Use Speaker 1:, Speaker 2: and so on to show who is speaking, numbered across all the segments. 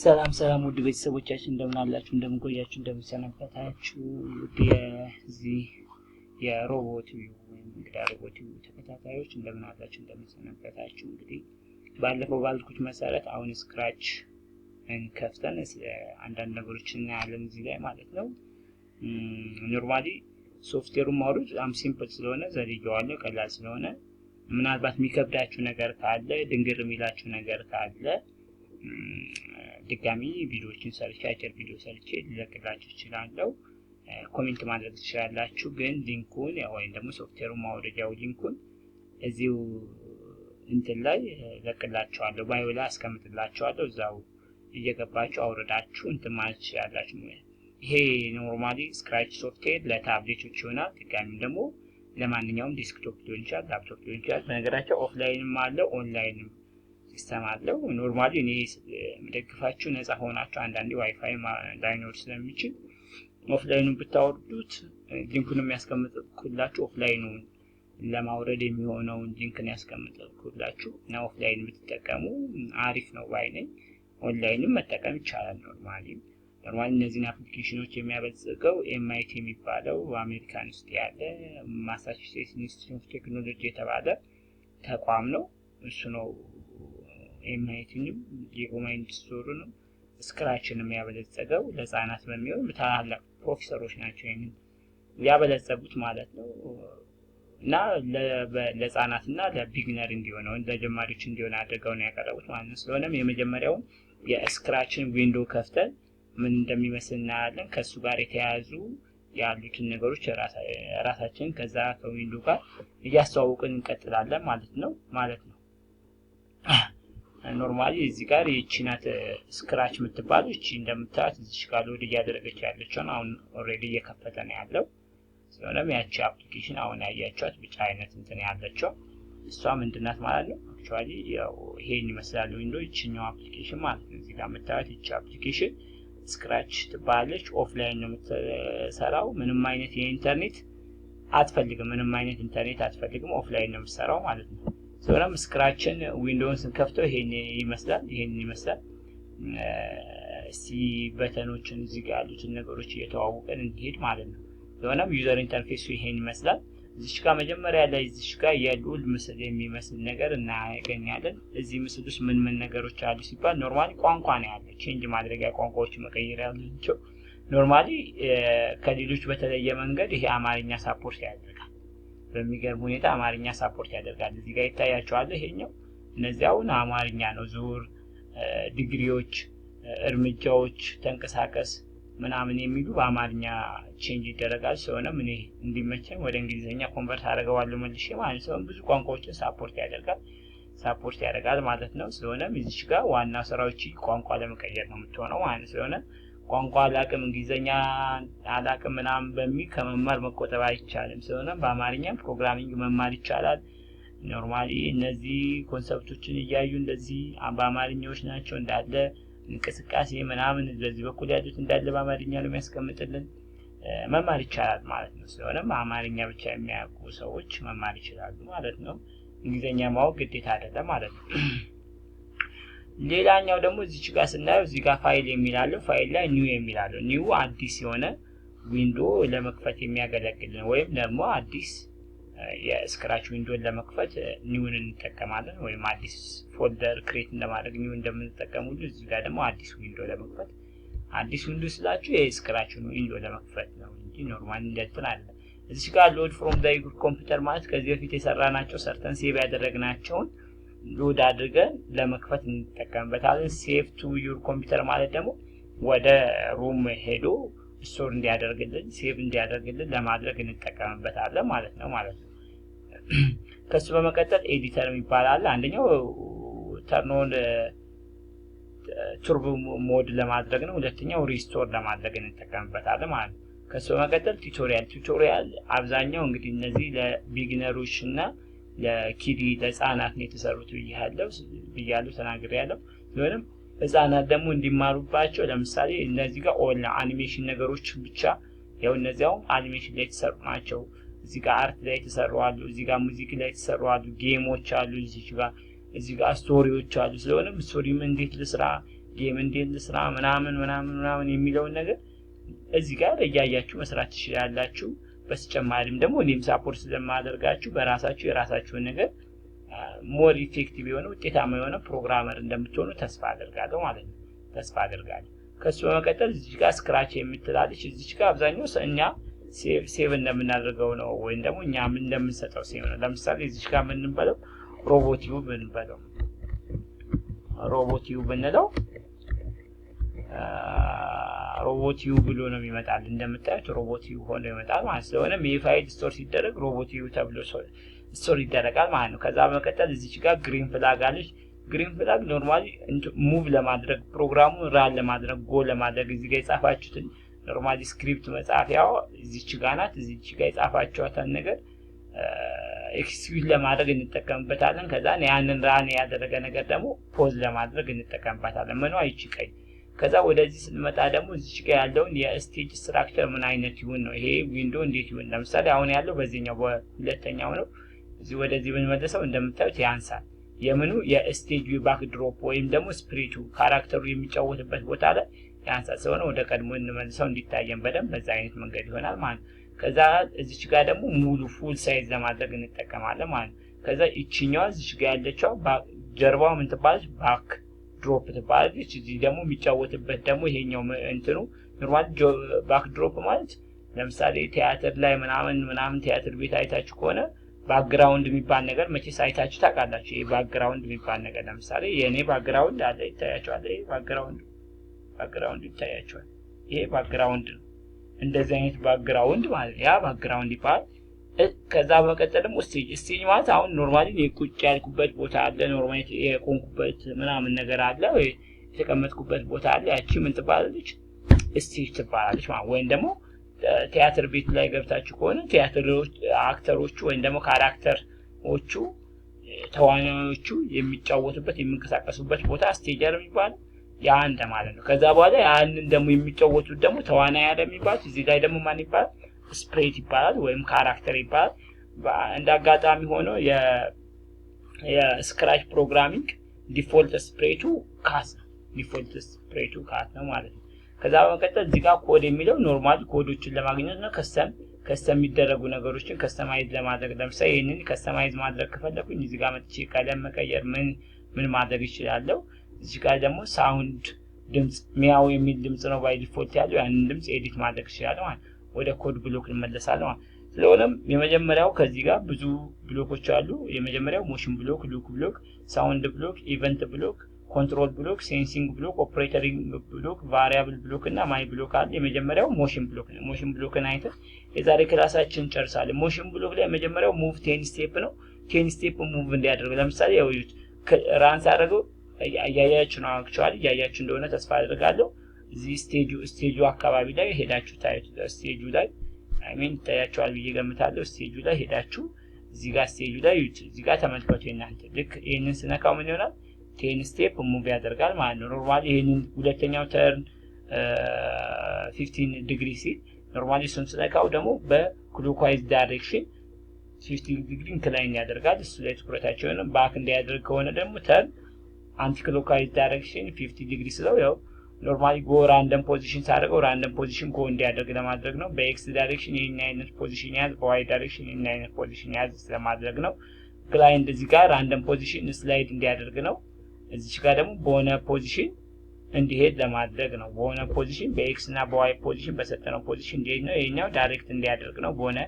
Speaker 1: ሰላም ውድ ቤተሰቦቻችን እንደምን አላችሁ እንደምን ቆያችሁ እንደምን ሰነበታችሁ የዚህ የሮቦት ቪው ወይም እንግዲህ ሮቦት ቪው ተከታታዮች እንደምን አላችሁ እንደምን ሰነበታችሁ እንግዲህ ባለፈው ባልኩት መሰረት አሁን ስክራች እንከፍተን አንዳንድ ነገሮችን እናያለን እዚህ ላይ ማለት ነው ኖርማሊ ሶፍትዌሩን ማውረድ በጣም ሲምፕል ስለሆነ ዘዴዋለሁ ቀላል ስለሆነ ምናልባት የሚከብዳችሁ ነገር ካለ ድንግር የሚላችሁ ነገር ካለ ድጋሚ ቪዲዮዎችን ሰርቼ አጭር ቪዲዮ ሰርቼ ልለቅላችሁ እችላለሁ ኮሜንት ማድረግ ትችላላችሁ ግን ሊንኩን ወይም ደግሞ ሶፍትዌሩን ማውረጃው ሊንኩን እዚሁ እንትን ላይ ለቅላችኋለሁ ባዮ ላይ አስቀምጥላችኋለሁ እዛው እየገባችሁ አውርዳችሁ እንትን ማለት ትችላላችሁ ይሄ ኖርማሊ ስክራች ሶፍትዌር ለታብሌቶች ይሆናል ድጋሚ ደግሞ ለማንኛውም ዲስክቶፕ ሊሆን ይችላል ላፕቶፕ ሊሆን ይችላል በነገራቸው ኦፍላይንም አለ ኦንላይንም ሲስተም አለው ኖርማሊ እኔ መደግፋችሁ ነፃ ሆናችሁ አንዳንዴ ዋይፋይ ላይኖር ስለሚችል ኦፍላይኑን ብታወርዱት ሊንኩን የሚያስቀምጥኩላችሁ ኦፍላይኑን ለማውረድ የሚሆነውን ሊንክን ያስቀምጥኩላችሁ እና ኦፍላይን ብትጠቀሙ አሪፍ ነው ባይነኝ ኦንላይንም መጠቀም ይቻላል ኖርማሊ እነዚህን አፕሊኬሽኖች የሚያበለጽገው MIT የሚባለው በአሜሪካን ውስጥ ያለ ማሳቹሴትስ ኢንስቲትዩት ኦፍ ቴክኖሎጂ የተባለ ተቋም ነው እሱ ነው MIT-ንም የኦማይንድ ስቶሩ ነው ስክራችን የሚያበለጽገው ለህፃናት በሚሆን ታላላቅ ፕሮፌሰሮች ናቸው ይሄንን ያበለጸጉት ማለት ነው እና ለህፃናትና ለቢግነር እንዲሆነው ለጀማሪዎች እንዲሆን አድርገው ነው ያቀረቡት ማለት ነው ስለሆነም የመጀመሪያውን የስክራችን ዊንዶው ከፍተን ምን እንደሚመስል እናያለን ከሱ ጋር የተያያዙ ያሉትን ነገሮች ራሳችን ከዛ ከዊንዶው ጋር እያስተዋወቅን እንቀጥላለን ማለት ነው ኖርማሊ እዚህ ጋር የቺናት ስክራች የምትባለው እቺ እንደምታዩት እዚህ ጋር ሎድ እያደረገች ያለችው አሁን ኦሬዲ እየከፈተ ነው ያለው ስለሆነም ያቺ አፕሊኬሽን አሁን ያያችኋት ብቻ አይነት እንትን ያለችው እሷ ምንድናት ማለት ነው አክቹአሊ ያው ይሄን ይመስላል ዊንዶው እቺኛው አፕሊኬሽን ማለት ነው እዚህ ጋር የምታዩት እቺ አፕሊኬሽን ስክራች ትባላለች ኦፍላይን ነው የምትሰራው ምንም አይነት የኢንተርኔት አትፈልግም ምንም አይነት ኢንተርኔት አትፈልግም ኦፍላይን ነው የምትሰራው ማለት ነው ስለሆነም ስክራችን ዊንዶውን ስንከፍተው ይሄን ይመስላል ሲ በተኖችን እዚህ ጋር ያሉትን ነገሮች እየተዋወቀን እንሄድ ማለት ነው ስለሆነም ዩዘር ኢንተርፌሱ ይሄን ይመስላል እዚህ ጋር መጀመሪያ ላይ እዚህ ጋር የሉል ምስል የሚመስል ነገር እናገኛለን እዚህ ምስል ውስጥ ምን ነገሮች አሉ ሲባል ኖርማሊ ቋንቋ ነው ያለው ቼንጅ ማድረጊያ ቋንቋዎች መቀየር ያሉት ኖርማሊ ከሌሎች በተለየ መንገድ ይሄ አማርኛ ሳፖርት ያደርጋል በሚገርም ሁኔታ አማርኛ ሳፖርት ያደርጋል እዚህ ጋር ይታያችኋል ይሄኛው እነዚያውን አማርኛ ነው ዙር ዲግሪዎች እርምጃዎች ተንቀሳቀስ ምናምን የሚሉ በአማርኛ ቼንጅ ይደረጋል ስለሆነ ምን እንዲመቸኝ ወደ እንግሊዘኛ ኮንቨርት አደርገዋለሁ መልሼ ማለት ነው ብዙ ቋንቋዎችን ሳፖርት ያደርጋል ማለት ነው ስለሆነ እዚህ ጋር ዋና ስራዎች ቋንቋ ለመቀየር ነው የምትሆነው ማለት ስለሆነ ቋንቋ አላቅም እንግሊዘኛ አላቅም ምናምን በሚል ከመማር መቆጠብ አይቻልም ስለሆነ በአማርኛ ፕሮግራሚንግ መማር ይቻላል ኖርማሊ እነዚህ ኮንሰፕቶችን እያዩ እንደዚህ በአማርኛዎች ናቸው እንዳለ እንቅስቃሴ ምናምን በዚህ በኩል ያሉት እንዳለ በአማርኛ ነው የሚያስቀምጥልን መማር ይቻላል ማለት ነው ስለሆነ አማርኛ ብቻ የሚያውቁ ሰዎች መማር ይችላሉ ማለት ነው እንግሊዘኛ ማወቅ ግዴታ አይደለም ማለት ነው ሌላኛው ደግሞ እዚህ ጋር ስናየው እዚህ ጋር ፋይል የሚላለው ፋይል ላይ ኒው የሚላለው ኒው አዲስ የሆነ ዊንዶው ለመክፈት የሚያገለግል ነው ወይም ደግሞ አዲስ የስክራች ዊንዶውን ለመክፈት ኒውን እንጠቀማለን ወይም አዲስ ፎልደር ክሬት ለማድረግ ኒው እንደምንጠቀመው እዚህ ጋር ደግሞ አዲስ ዊንዶው ለመክፈት አዲስ ዊንዶው ስላችሁ የስክራች ዊንዶው ለመክፈት ነው እንጂ ኖርማሊ እንደዚህ አይደለም እዚህ ጋር ሎድ ፍሮም ዘ ኮምፒውተር ማለት ከዚህ በፊት የሰራናቸው ሰርተን ሴቭ ያደረግናቸውን ሎድ አድርገን ለመክፈት እንጠቀምበታለን ሴቭ ቱ ዩር ኮምፒውተር ማለት ደግሞ ወደ ሩም ሄዶ ስቶር እንዲያደርግልን ሴቭ እንዲያደርግልን ለማድረግ እንጠቀምበታለን ማለት ነው ከሱ በመቀጠል ኤዲተር ይባላል አንደኛው ተርኖን ቱርቦ ሞድ ለማድረግ ነው ሁለተኛው ሪስቶር ለማድረግ እንጠቀምበታለን ማለት ነው ከሱ በመቀጠል ቱቶሪያል አብዛኛው እንግዲህ እነዚህ ለቢግነሮች እና ለኪዲ ለህፃናት ነው የተሰሩት ብያለሁ ተናግሬያለሁ ስለሆነም ህፃናት ደግሞ እንዲማሩባቸው ለምሳሌ እነዚህ ጋር ኦል አኒሜሽን ነገሮች ብቻ ያው እነዚያው አኒሜሽን ላይ የተሰሩ ናቸው እዚህ ጋር አርት ላይ የተሰሩ አሉ እዚህ ጋር ሙዚክ ላይ የተሰሩ አሉ ጌሞች አሉ እዚህ ጋር ስቶሪዎች አሉ ስለሆነም ስቶሪም እንዴት ልስራ ጌም እንዴት ልስራ ምናምን የሚለውን ነገር እዚህ ጋር እያያችሁ መስራት ትችላላችሁ። በተጨማሪም ደግሞ እኔም ሳፖርት ስለማደርጋችሁ በራሳችሁ የራሳችሁን ነገር ሞር ኢፌክቲቭ የሆነ ውጤታማ የሆነ ፕሮግራመር እንደምትሆኑ ተስፋ አደርጋለሁ ማለት ነው። ተስፋ አደርጋለሁ። ከሱ በመቀጠል እዚህ ጋር ስክራች የምትላለች እዚህ ጋር አብዛኛው እኛ ሴቭ እንደምናደርገው ነው ወይም ደግሞ እኛ ምን እንደምንሰጠው ሴቭ ነው። ለምሳሌ እዚህ ጋር ምን እንበለው ሮቦቲዩብ እንበለው ሮቦቲዩብ እንለው ሮቦቲዩብ ብሎ ነው የሚመጣል። እንደምታዩት ሮቦቲዩብ ሆኖ ይመጣል ማለት ስለሆነ የፋይል ስቶር ሲደረግ ሮቦቲዩብ ተብሎ ስቶር ይደረጋል ማለት ነው። ከዛ በመቀጠል እዚህ ጋር ግሪን ፍላግ አለች። ግሪን ፍላግ ኖርማሊ ሙቭ ለማድረግ ፕሮግራሙን ራን ለማድረግ ጎ ለማድረግ እዚህ ጋር የጻፋችሁትን ኖርማሊ ስክሪፕት መጻፊያው እዚች ጋር ናት። እዚች ጋር የጻፋችኋትን ነገር ኤክስኪዩት ለማድረግ እንጠቀምበታለን። ከዛ ያንን ራን ያደረገ ነገር ደግሞ ፖዝ ለማድረግ እንጠቀምበታለን። ምኗ ይቺ ቀይ። ከዛ ወደዚህ ስንመጣ ደግሞ እዚች ጋር ያለውን የስቴጅ ስትራክቸር ምን አይነት ይሁን ነው። ይሄ ዊንዶ እንዴት ይሁን። ለምሳሌ አሁን ያለው በዚህኛው በሁለተኛው ነው። እዚህ ወደዚህ ብንመለሰው እንደምታዩት ያንሳል። የምኑ የስቴጅ ባክ ድሮፕ ወይም ደግሞ ስፕሪቱ ካራክተሩ የሚጫወትበት ቦታ ላይ ያንሳል ስለሆነ ወደ ቀድሞ እንመልሰው እንዲታየን በደንብ በዛ አይነት መንገድ ይሆናል ማለት ነው። ከዛ እዚች ጋር ደግሞ ሙሉ ፉል ሳይዝ ለማድረግ እንጠቀማለን ማለት ነው። ከዛ እቺኛዋ እዚች ጋር ያለችው ጀርባው ምን ትባላለች? ባክ ድሮፕ ትባላለች። እዚህ ደግሞ የሚጫወትበት ደግሞ ይሄኛው እንትኑ ኖርማል ባክ ድሮፕ ማለት ለምሳሌ ቲያትር ላይ ምናምን ቲያትር ቤት አይታችሁ ከሆነ ባክግራውንድ የሚባል ነገር መቼስ አይታችሁ ታውቃላችሁ። ይሄ ባክግራውንድ የሚባል ነገር ለምሳሌ የኔ ባክግራውንድ አለ ይታያችኋል። ይሄ ባክግራውንድ ይታያችኋል። ይሄ ባክግራውንድ ነው። እንደዚህ አይነት ባክግራውንድ ማለት ያ ባክግራውንድ ይባላል። ከዛ በመቀጠል ደግሞ ስቴጅ ማለት አሁን ኖርማሊ የቁጭ ያልኩበት ቦታ አለ፣ ኖርማሊ የቆምኩበት ምናምን ነገር አለ፣ ወይ የተቀመጥኩበት ቦታ አለ። ያቺ ምን ትባላለች? ስቴጅ ትባላለች ማለት ወይም ደግሞ ቲያትር ቤት ላይ ገብታችሁ ከሆነ ቲያትሮች አክተሮቹ ወይም ደግሞ ካራክተሮቹ ተዋናዮቹ የሚጫወቱበት የሚንቀሳቀሱበት ቦታ ስቴጅ የሚባል ያ እንደ ማለት ነው። ከዛ በኋላ ያንን ደግሞ የሚጫወቱት ደግሞ ተዋናይ ያለ የሚባሉት እዚህ ላይ ደግሞ ማን ይባላል? ስፕሬት ይባላል ወይም ካራክተር ይባላል። እንደ አጋጣሚ ሆኖ የስክራች ፕሮግራሚንግ ዲፎልት ስፕሬቱ ካት ነው ማለት ነው። ከዛ በመቀጠል እዚህ ጋር ኮድ የሚለው ኖርማሊ ኮዶችን ለማግኘት ነው። ከስተም የሚደረጉ ነገሮችን ከስተማይዝ ለማድረግ ለምሳሌ ይሄንን ከስተማይዝ ማድረግ ከፈለኩኝ እዚህ ጋር መጥቼ ቀለም መቀየር ምን ማድረግ ይችላልው። እዚህ ጋር ደግሞ ሳውንድ ድምጽ ሚያው የሚል ድምጽ ነው ባይ ዲፎልት ያለው ያንን ድምጽ ኤዲት ማድረግ ይችላል ማለት ወደ ኮድ ብሎክ እንመለሳለን ማለት ስለሆነም የመጀመሪያው ከዚህ ጋር ብዙ ብሎኮች አሉ። የመጀመሪያው ሞሽን ብሎክ፣ ሉክ ብሎክ፣ ሳውንድ ብሎክ፣ ኢቨንት ብሎክ፣ ኮንትሮል ብሎክ፣ ሴንሲንግ ብሎክ፣ ኦፕሬተሪንግ ብሎክ፣ ቫሪያብል ብሎክ እና ማይ ብሎክ አለ። የመጀመሪያው ሞሽን ብሎክ ነው። ሞሽን ብሎክን አይተን የዛሬ ክላሳችን ጨርሳለን። ሞሽን ብሎክ ላይ የመጀመሪያው ሙቭ 10 ስቴፕ ነው። 10 ስቴፕ ሙቭ እንዲያደርግ ለምሳሌ ያው ራንስ አደረገው ያያያችሁ ነው። አክቹአሊ ያያያችሁ እንደሆነ ተስፋ አደርጋለሁ። እዚህ ስቴጁ አካባቢ ላይ ሄዳችሁ ታዩት። ስቴጁ ላይ ታያችኋል ብዬ ገምታለሁ። ስቴጁ ላይ ሄዳችሁ እዚህ ጋር ስቴጁ ላይ እዚህ ጋር ተመልከቱ። እናንተ ልክ ይሄንን ስነካው ምን ይሆናል? 10 ስቴፕ ሙቭ ያደርጋል ማለት ነው። ኖርማሊ ይሄንን ሁለተኛው ተርን 15 ዲግሪ ሲል ኖርማሊ እሱን ስነካው ደግሞ በክሎክዋይዝ ዳይሬክሽን 15 ዲግሪ ኢንክላይን ያደርጋል። እሱ ላይ ትኩረታቸው ነው። ባክ እንዲያደርግ ከሆነ ደግሞ ተርን አንቲ ክሎክዋይዝ ዳይሬክሽን 50 ዲግሪ ስለው ያው ኖርማሊ ጎ ራንደም ፖዚሽን ሳደርገው ራንደም ፖዚሽን ጎ እንዲያደርግ ለማድረግ ነው። በኤክስ ዳይሬክሽን ይሄን አይነት ፖዚሽን ያዝ፣ በዋይ ዳይሬክሽን ይሄን አይነት ፖዚሽን ያዝ ለማድረግ ነው። ክላይንት እዚህ ጋር ራንደም ፖዚሽን ስላይድ እንዲያደርግ ነው። እዚህ ጋር ደግሞ በሆነ ፖዚሽን እንዲሄድ ለማድረግ ነው። በሆነ ፖዚሽን በኤክስ እና በዋይ ፖዚሽን በሰጠነው ፖዚሽን እንዲሄድ ነው። ይሄኛው ዳይሬክት እንዲያደርግ ነው በሆነ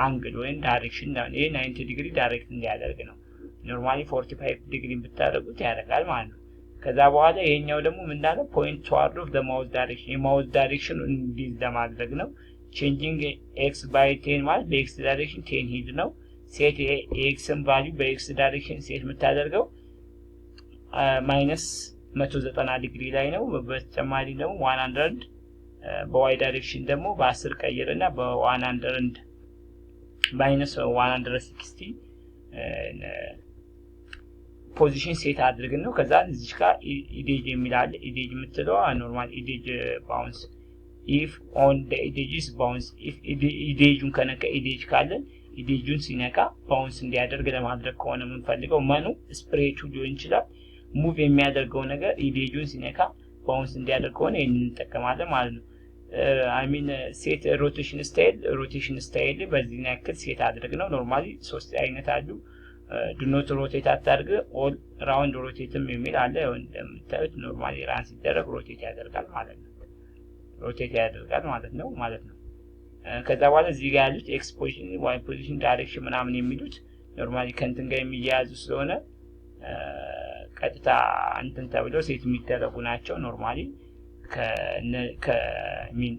Speaker 1: አንግል ወይም ዳይሬክሽን ነው። ይሄ 90 ዲግሪ ዳይሬክት እንዲያደርግ ነው። ኖርማሊ 45 ዲግሪ ብታደርጉት ያደርጋል ማለት ነው። ከዛ በኋላ ይሄኛው ደግሞ ምን እንዳለ ፖይንት toward of the mouse direction የማውስ ዳይሬክሽን እንዲዝ ለማድረግ ነው። changing x by 10 ማለት በኤክስ ዳይሬክሽን 10 ሂድ ነው። ሴት የኤክስን ቫልዩ በኤክስ ዳይሬክሽን ሴት የምታደርገው -190 ዲግሪ ላይ ነው። በተጨማሪ ደግሞ 100 በዋይ ዳይሬክሽን ደግሞ በ10 ቀይርና በ100 -160 ፖዚሽን ሴት አድርገን ነው። ከዛ እዚህ ጋር ኢዴጅ የሚላል ኢዴጅ የምትለው ኖርማል ኢዴጅ ባውንስ if on the edges bounce if ኢዴጁን ከነካ ኢዴጅ ካለን ኢዴጁን ሲነካ ባውንስ እንዲያደርግ ለማድረግ ከሆነ የምንፈልገው መኑ ስፕሬቱ ሊሆን ይችላል ሙቭ የሚያደርገው ነገር ኢሜጁን ሲነካ ባውንስ እንዲያደርግ ከሆነ ይሄንን እንጠቀማለን ማለት ነው። አይ ሚን ሴት ሮቴሽን ስታይል በዚህ ያክል ሴት አድርግ ነው። ኖርማሊ 3 አይነት አሉ። ዱ ኖት ሮቴት አታድርግ፣ ኦል ራውንድ ሮቴትም የሚል አለ። እንደምታዩት ኖርማሊ ራን ሲደረግ ሮቴት ያደርጋል ማለት ነው። ከዛ በኋላ እዚህ ጋር ያሉት ኤክስ ፖዚሽን፣ ዋይ ፖዚሽን፣ ዳይሬክሽን ምናምን የሚሉት ኖርማሊ ከእንትን ጋር የሚያያዙ ስለሆነ ቀጥታ እንትን ተብለው ሴት የሚደረጉ ናቸው። ኖርማሊ ከሚን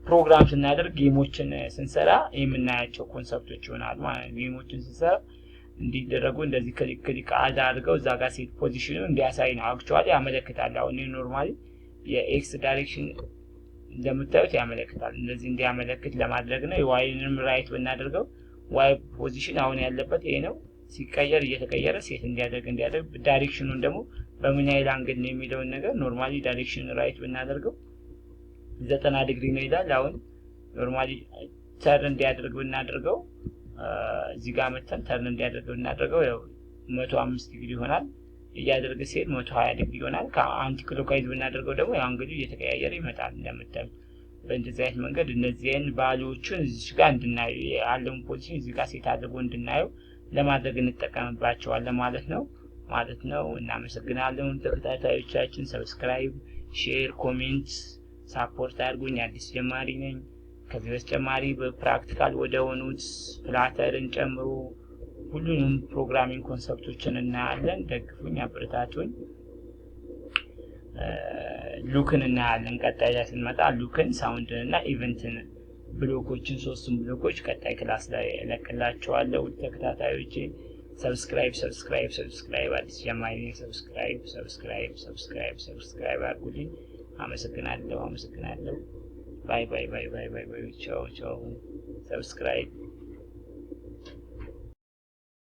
Speaker 1: ፕሮግራም ስናደርግ ጌሞችን ስንሰራ የምናያቸው ኮንሰፕቶች ይሆናሉ ማለት ነው። ጌሞችን ስንሰራ እንዲደረጉ እንደዚህ ክሊክ አድርገው እዛ ጋር ሴት ፖዚሽኑ እንዲያሳይ ነው አክቹአሊ ያመለክታል። አሁን ኖርማሊ የኤክስ ዳይሬክሽን እንደምታዩት ያመለክታል። እንደዚህ እንዲያመለክት ለማድረግ ነው። የዋይንም ራይት ብናደርገው ዋይ ፖዚሽን አሁን ያለበት ይሄ ነው። ሲቀየር እየተቀየረ ሴት እንዲያደርግ ዳይሬክሽኑን ደግሞ በምን ያህል አንግል ነው የሚለውን ነገር ኖርማሊ ዳይሬክሽን ራይት ብናደርገው 90 ዲግሪ ነው ይላል። አሁን ኖርማሊ ተርን እንዲያደርግ ብናደርገው እዚህ ጋር መተን ተርን እንዲያደርግ ብናደርገው ያው 105 ዲግሪ ይሆናል። እያደረገ ሲሄድ 120 ዲግሪ ይሆናል። ከአንቲ ክሎክዋይዝ ብናደርገው ደግሞ ያው አንግሉ እየተቀያየረ ይመጣል። እንደምታዩት በእንደዚህ አይነት መንገድ እነዚህን ቫልዩዎችን እዚህ ጋር እንድናየው ያለውን ፖዚሽን እዚህ ጋር ሴት አድርጎ እንድናየው ለማድረግ እንጠቀምባቸዋለን ማለት ነው። እናመሰግናለን ተከታታዮቻችን። ሰብስክራይብ፣ ሼር፣ ኮሜንት ሳፖርት አድርጉኝ። አዲስ ጀማሪ ነኝ። ከዚህ በተጨማሪ በፕራክቲካል ወደ ሆኑት ፍላተርን ጨምሮ ሁሉንም ፕሮግራሚንግ ኮንሰፕቶችን እናያለን። ደግፉኝ፣ አበረታቱኝ። ሉክን እናያለን። ቀጣይ ላይ ስንመጣ ሉክን፣ ሳውንድን እና ኢቨንትን ብሎኮችን 3ቱም ብሎኮች ቀጣይ ክላስ ላይ እለቅላችኋለሁ። ተከታታዮቼ ሰብስክራይብ አዲስ ጀማሪ ነኝ። ሰብስክራይብ አድርጉልኝ። አመሰግናለሁ። ባይ ቻው። ሰብስክራይብ